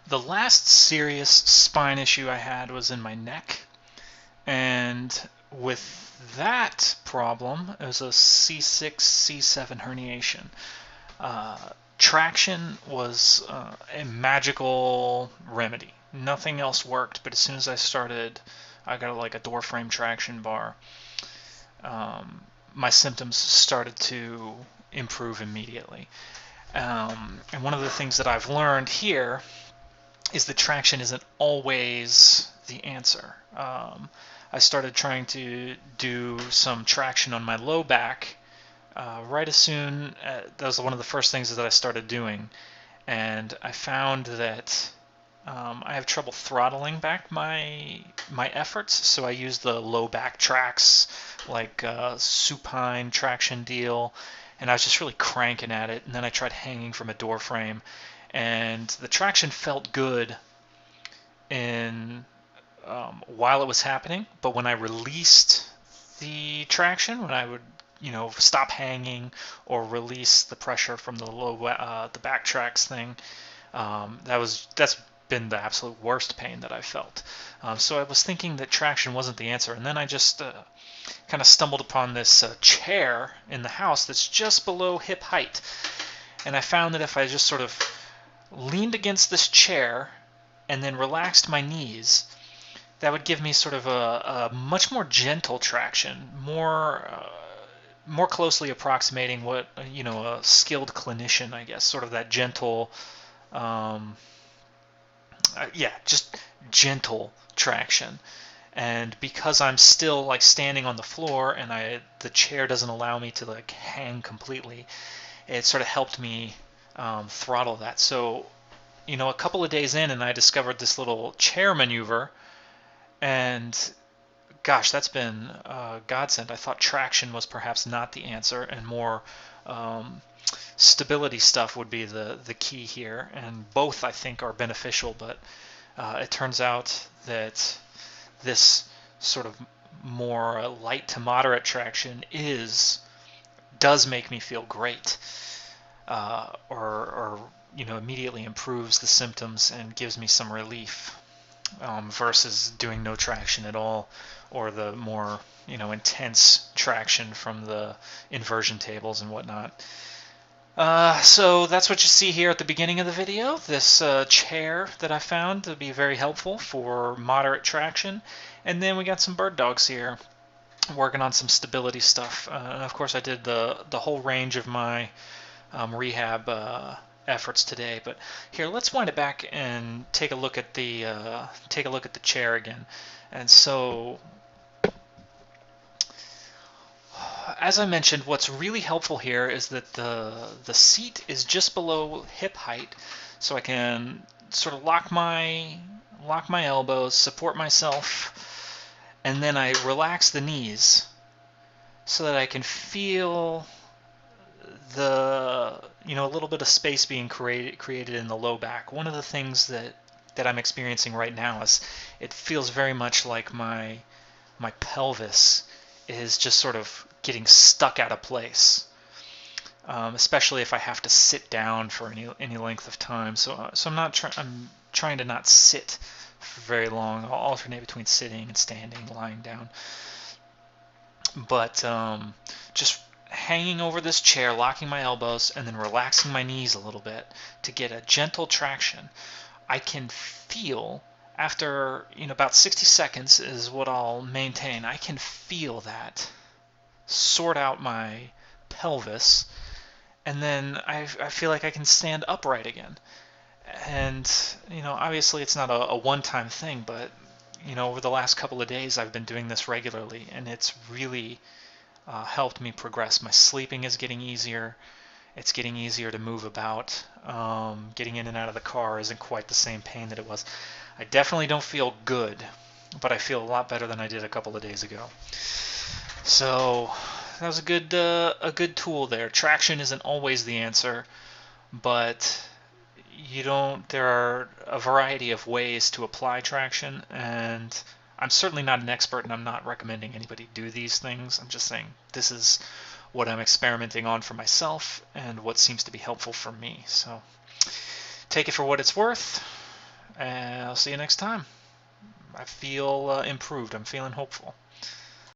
The last serious spine issue I had was in my neck, and with that problem, it was a C6, C7 herniation. Uh, Traction was a magical remedy. Nothing else worked, but as soon as I got like a door frame traction bar. My symptoms started to improve immediately. And one of the things that I've learned here is that traction isn't always the answer. I started trying to do some traction on my low back right as soon. That was one of the first things that I started doing, and I found that I have trouble throttling back my efforts, so I use the low back tracks, like supine traction deal, and I was just really cranking at it. And then I tried hanging from a door frame, and the traction felt good in while it was happening, but when I released the traction, when I would stop hanging or release the pressure from the back tracks thing, that's been the absolute worst pain that I felt. So I was thinking that traction wasn't the answer, and then I just kind of stumbled upon this chair in the house that's just below hip height, and I found that if I just sort of leaned against this chair and then relaxed my knees, that would give me sort of a much more gentle traction, more closely approximating what a skilled clinician, I guess, sort of that gentle, just gentle traction. And because I'm still like standing on the floor and the chair doesn't allow me to like hang completely, it sort of helped me throttle that. So a couple of days in, and I discovered this little chair maneuver, and gosh, that's been a godsend. I thought traction was perhaps not the answer, and more stability stuff would be the key here. And both, I think, are beneficial, but it turns out that this sort of more light to moderate traction does make me feel great, or immediately improves the symptoms and gives me some relief, versus doing no traction at all, or the more intense traction from the inversion tables and whatnot. So that's what you see here at the beginning of the video, this chair that I found to be very helpful for moderate traction. And then we got some bird dogs here working on some stability stuff. And of course I did the whole range of my rehab efforts today. But here, let's wind it back and take a look at the chair again. And so, as I mentioned, what's really helpful here is that the seat is just below hip height, so I can sort of lock my elbows, support myself, and then I relax the knees so that I can feel a little bit of space being created in the low back. One of the things that I'm experiencing right now is it feels very much like my pelvis is just sort of getting stuck out of place, especially if I have to sit down for any length of time. So I'm trying to not sit for very long. I'll alternate between sitting and standing, lying down. But just hanging over this chair, locking my elbows, and then relaxing my knees a little bit to get a gentle traction, I can feel, after about 60 seconds is what I'll maintain, I can feel that sort out my pelvis, and then I feel like I can stand upright again. And obviously it's not a one-time thing, but over the last couple of days I've been doing this regularly, and it's really helped me progress. My sleeping is getting easier. It's getting easier to move about. Getting in and out of the car isn't quite the same pain that it was. I definitely don't feel good, but I feel a lot better than I did a couple of days ago. So that was a good tool there. Traction isn't always the answer, but there are a variety of ways to apply traction, and I'm certainly not an expert, and I'm not recommending anybody do these things. I'm just saying this is what I'm experimenting on for myself and what seems to be helpful for me. So take it for what it's worth, And I'll see you next time. I feel improved. I'm feeling hopeful.